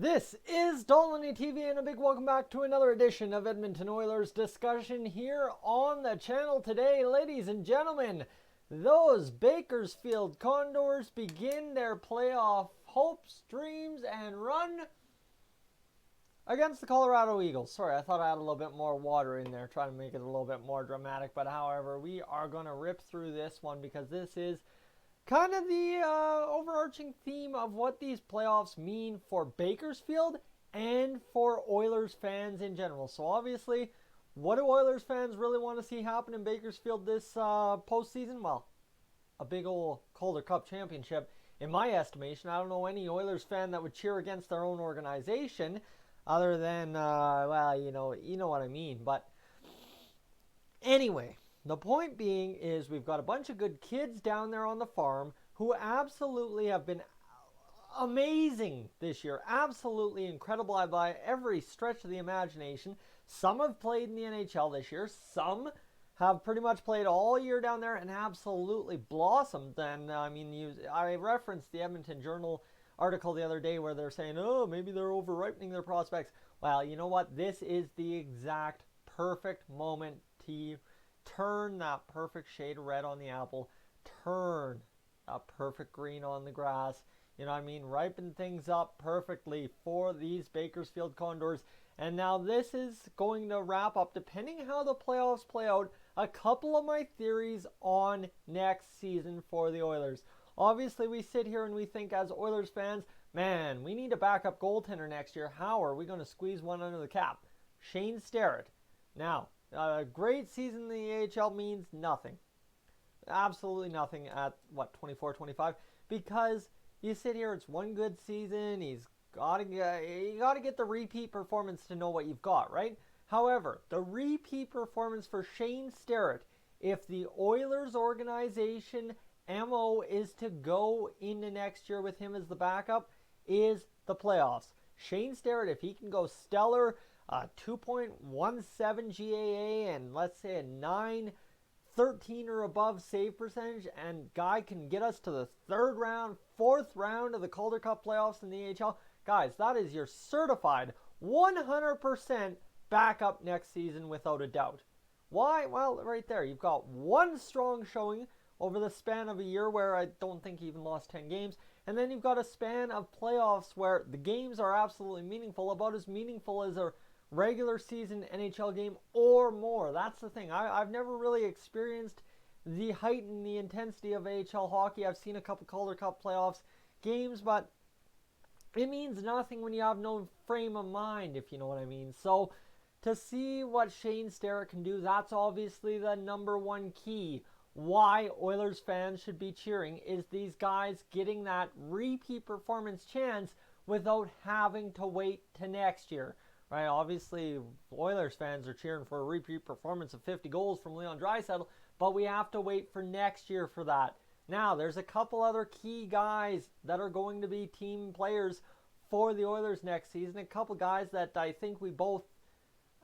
This is Dolynny TV and a big welcome back to another edition of Edmonton Oilers discussion here on the channel today. Ladies and gentlemen, those Bakersfield Condors begin their playoff hopes, dreams, and run against the Colorado Eagles. Sorry, I thought I had a little bit more water in there, trying to make it a little bit more dramatic. But however, we are going to rip through this one because this is kind of the overarching theme of what these playoffs mean for Bakersfield and for Oilers fans in general. So obviously, what do Oilers fans really want to see happen in Bakersfield this postseason? Well, a big old Calder Cup championship. In my estimation, I don't know any Oilers fan that would cheer against their own organization other than, you know what I mean. But anyway, the point being is we've got a bunch of good kids down there on the farm who absolutely have been amazing this year. Absolutely incredible by every stretch of the imagination. Some have played in the NHL this year. Some have pretty much played all year down there and absolutely blossomed. And I referenced the Edmonton Journal article the other day where they're saying, oh, maybe they're over-ripening their prospects. Well, you know what? This is the exact perfect moment to turn that perfect shade of red on the apple, turn that perfect green on the grass, ripen things up perfectly for these Bakersfield Condors. And now this is going to wrap up, depending how the playoffs play out, a couple of my theories on next season for the Oilers. Obviously, we sit here and we think as Oilers fans, man, we need a backup goaltender next year. How are we going to squeeze one under the cap? Shane Starrett. Now, a great season in the AHL means nothing. Absolutely nothing at, 24, 25? Because you sit here, it's one good season. You got to get the repeat performance to know what you've got, right? However, the repeat performance for Shane Starrett, if the Oilers organization MO is to go into next year with him as the backup, is the playoffs. Shane Starrett, if he can go stellar, 2.17 GAA and let's say a 913 or above save percentage, and guy can get us to the third round, fourth round of the Calder Cup playoffs in the AHL. Guys, that is your certified 100% backup next season without a doubt. Why? Well, right there, you've got one strong showing over the span of a year where I don't think he even lost 10 games. And then you've got a span of playoffs where the games are absolutely meaningful, about as meaningful as a regular season NHL game or more. That's the thing. I've never really experienced the height and the intensity of AHL hockey. I've seen a couple Calder Cup playoffs games, but it means nothing when you have no frame of mind, if you know what I mean. So to see what Shane Starrett can do, that's obviously the number one key. Why Oilers fans should be cheering is these guys getting that repeat performance chance without having to wait to next year. Right, obviously, Oilers fans are cheering for a repeat performance of 50 goals from Leon Draisaitl, but we have to wait for next year for that. Now, there's a couple other key guys that are going to be team players for the Oilers next season. A couple guys that I think we both,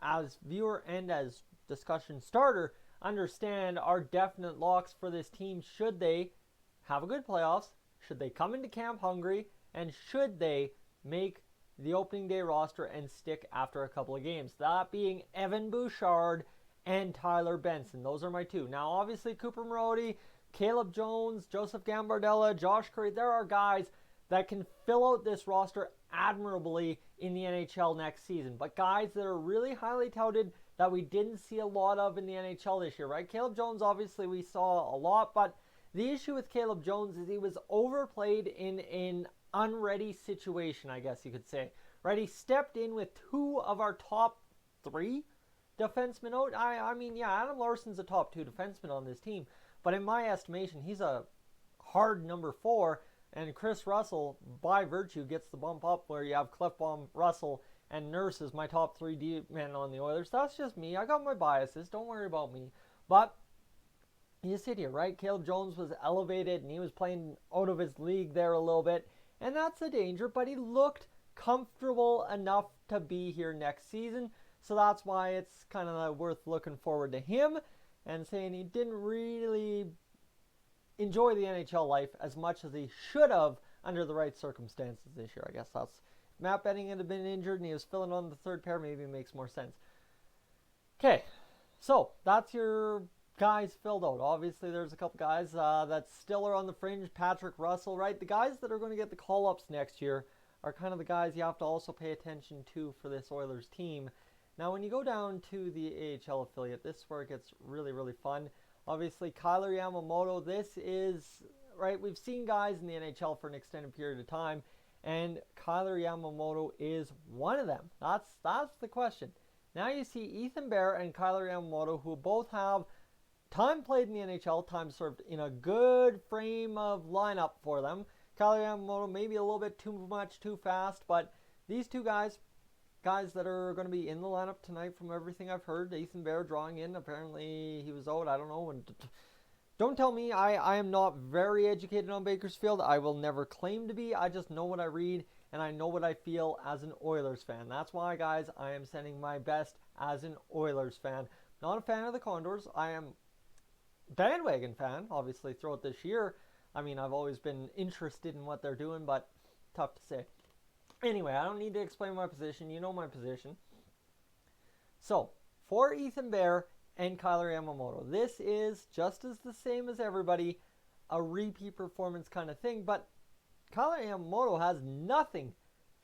as viewer and as discussion starter, understand are definite locks for this team should they have a good playoffs, should they come into camp hungry, and should they make the opening day roster and stick after a couple of games. That being Evan Bouchard and Tyler Benson. Those are my two. Now, obviously, Cooper Marody, Caleb Jones, Joseph Gambardella, Josh Curry, there are guys that can fill out this roster admirably in the NHL next season. But guys that are really highly touted that we didn't see a lot of in the NHL this year, right? Caleb Jones, obviously, we saw a lot, but the issue with Caleb Jones is he was overplayed in an unready situation, I guess you could say. Right? He stepped in with two of our top three defensemen out. Adam Larson's a top two defenseman on this team, but in my estimation, he's a hard number 4, and Chris Russell, by virtue, gets the bump up where you have Klefbom, Russell, and Nurse as my top 3 deep men on the Oilers. That's just me. I got my biases. Don't worry about me. But you sit here, right? Caleb Jones was elevated, and he was playing out of his league there a little bit, and that's a danger, but he looked comfortable enough to be here next season. So that's why it's kind of worth looking forward to him and saying he didn't really enjoy the NHL life as much as he should have under the right circumstances this year. I guess that's Matt Benning had been injured and he was filling on the third pair, maybe it makes more sense. Okay, so that's your guys filled out. Obviously, there's a couple guys that still are on the fringe. Patrick Russell, right? The guys that are going to get the call-ups next year are kind of the guys you have to also pay attention to for this Oilers team. Now, when you go down to the AHL affiliate, this is where it gets really, really fun. Obviously, Kyler Yamamoto, this is, right, we've seen guys in the NHL for an extended period of time, and Kyler Yamamoto is one of them. That's the question. Now you see Ethan Bear and Kyler Yamamoto, who both have time played in the NHL, time served in a good frame of lineup for them. Kyler Yamamoto maybe a little bit too much, too fast, but these two guys that are going to be in the lineup tonight from everything I've heard. Ethan Bear drawing in. Apparently he was out. I don't know. And don't tell me I am not very educated on Bakersfield. I will never claim to be. I just know what I read and I know what I feel as an Oilers fan. That's why, guys, I am sending my best as an Oilers fan. Not a fan of the Condors. I am bandwagon fan, obviously, throughout this year. I mean, I've always been interested in what they're doing, but tough to say. Anyway, I don't need to explain my position. You know my position. So, for Ethan Bear and Kyler Yamamoto, this is just as the same as everybody, a repeat performance kind of thing, but Kyler Yamamoto has nothing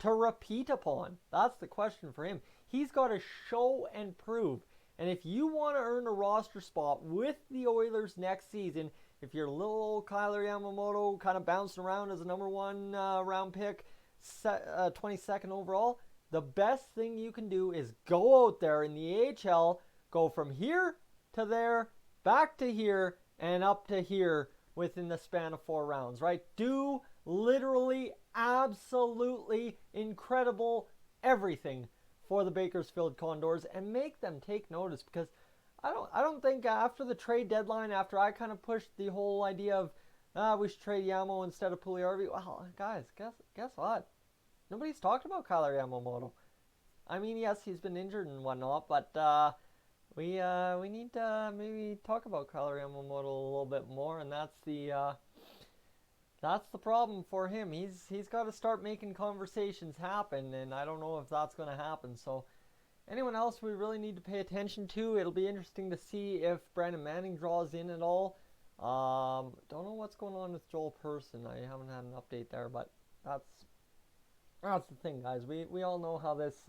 to repeat upon. That's the question for him. He's got to show and prove. And if you want to earn a roster spot with the Oilers next season, if you're little old Kyler Yamamoto kind of bouncing around as a number one round pick, 22nd overall, the best thing you can do is go out there in the AHL, go from here to there, back to here, and up to here within the span of 4 rounds, right? Do literally absolutely incredible everything for the Bakersfield Condors and make them take notice, because I don't think after the trade deadline, after I kind of pushed the whole idea of we should trade Yamo instead of Puljujärvi, well, guys, guess what? Nobody's talked about Kyler Yamamoto. I mean, yes, he's been injured and whatnot, but we need to maybe talk about Kyler Yamamoto a little bit more, and that's the problem for him. He's got to start making conversations happen, and I don't know if that's going to happen. So anyone else we really need to pay attention to? It'll be interesting to see if Brandon Manning draws in at all. Don't know what's going on with Joel Person. I haven't had an update there, but that's the thing, guys. We all know how this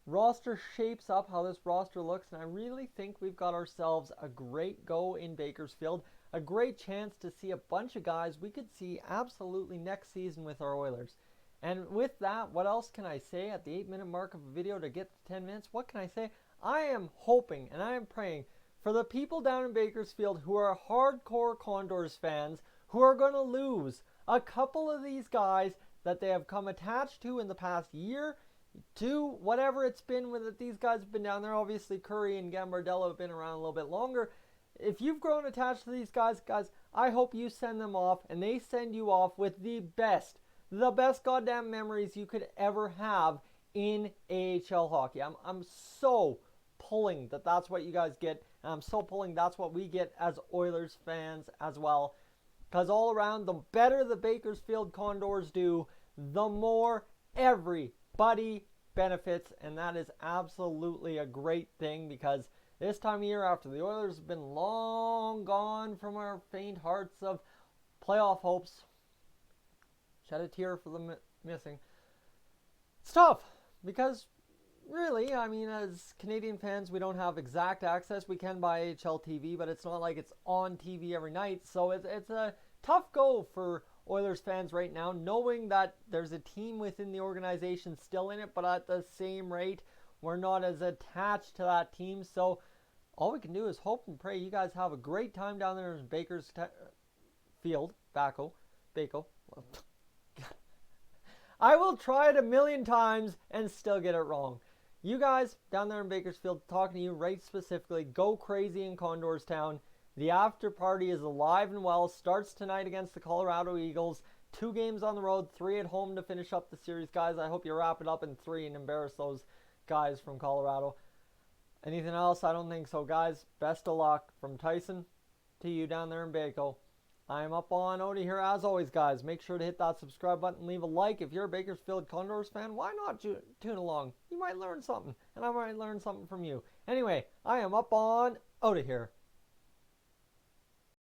roster shapes up, how this roster looks, and I really think we've got ourselves a great go in Bakersfield, a great chance to see a bunch of guys we could see absolutely next season with our Oilers. And with that, what else can I say at the 8-minute mark of a video to get to 10 minutes? What can I say? I am hoping and I am praying for the people down in Bakersfield who are hardcore Condors fans who are going to lose a couple of these guys that they have come attached to in the past year, to whatever it's been with it. These guys have been down there. Obviously, Curry and Gambardella have been around a little bit longer. If you've grown attached to these guys, I hope you send them off and they send you off with the best goddamn memories you could ever have in AHL hockey. I'm so pulling that that's what you guys get, and I'm so pulling that's what we get as Oilers fans as well. Because all around, the better the Bakersfield Condors do, the more everybody benefits, and that is absolutely a great thing, because this time of year, after the Oilers have been long gone from our faint hearts of playoff hopes, shed a tear for the missing. It's tough, because really, I mean, as Canadian fans, we don't have exact access. We can buy AHL TV, but it's not like it's on TV every night. So it's a tough go for Oilers fans right now, knowing that there's a team within the organization still in it, but at the same rate, we're not as attached to that team. So all we can do is hope and pray you guys have a great time down there in Bakersfield, Baco. I will try it a million times and still get it wrong. You guys down there in Bakersfield, talking to you right specifically, go crazy in Condors Town. The after party is alive and well. Starts tonight against the Colorado Eagles. 2 games on the road, 3 at home to finish up the series, guys. I hope you wrap it up in 3 and embarrass those guys from Colorado. Anything else? I don't think so, guys. Best of luck from Tyson to you down there in Baco. I'm up on out of here. As always, guys, make sure to hit that subscribe button, leave a like. If you're a Bakersfield Condors fan, why not tune along? You might learn something, and I might learn something from you. Anyway, I am up on out of here.